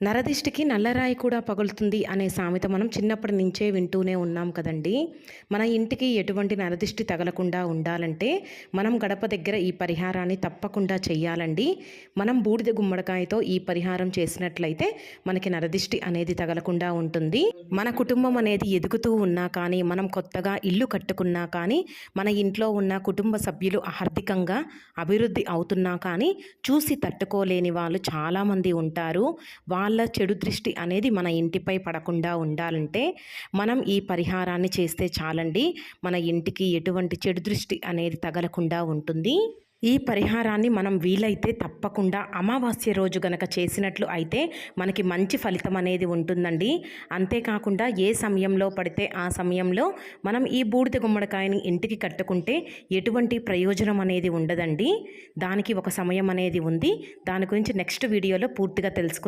నరదిష్టికి నల్లరాయి కూడా పగులుతుంది అనే సామెత మనం చిన్నప్పటి నుంచే వింటూనే ఉన్నాం కదండి. మన ఇంటికి ఎటువంటి నరదిష్టి తగలకుండా ఉండాలంటే మనం గడప దగ్గర ఈ పరిహారాన్ని తప్పకుండా చెయ్యాలండి. మనం బూడిద గుమ్మడికాయతో ఈ పరిహారం చేసినట్లయితే మనకి నరదిష్టి అనేది తగలకుండా ఉంటుంది. మన కుటుంబం అనేది ఎదుగుతూ ఉన్నా కానీ, మనం కొత్తగా ఇల్లు కట్టుకున్నా కానీ, మన ఇంట్లో ఉన్న కుటుంబ సభ్యులు ఆర్థికంగా అభివృద్ధి అవుతున్నా కానీ చూసి తట్టుకోలేని వాళ్ళు చాలామంది ఉంటారు. వాళ్ళ చెడు దృష్టి అనేది మన ఇంటిపై పడకుండా ఉండాలంటే మనం ఈ పరిహారాన్ని చేస్తే చాలండి. మన ఇంటికి ఎటువంటి చెడు దృష్టి అనేది తగలకుండా ఉంటుంది. ఈ పరిహారాన్ని మనం వీలైతే తప్పకుండా అమావాస్య రోజు గనక చేసినట్లు అయితే మనకి మంచి ఫలితం అనేది ఉంటుందండి. అంతేకాకుండా ఏ సమయంలో పడితే ఆ సమయంలో మనం ఈ బూడిద గుమ్మడికాయని ఇంటికి కట్టుకుంటే ఎటువంటి ప్రయోజనం అనేది ఉండదండి. దానికి ఒక సమయం అనేది ఉంది. దాని గురించి నెక్స్ట్ వీడియోలో పూర్తిగా తెలుసుకుందాం.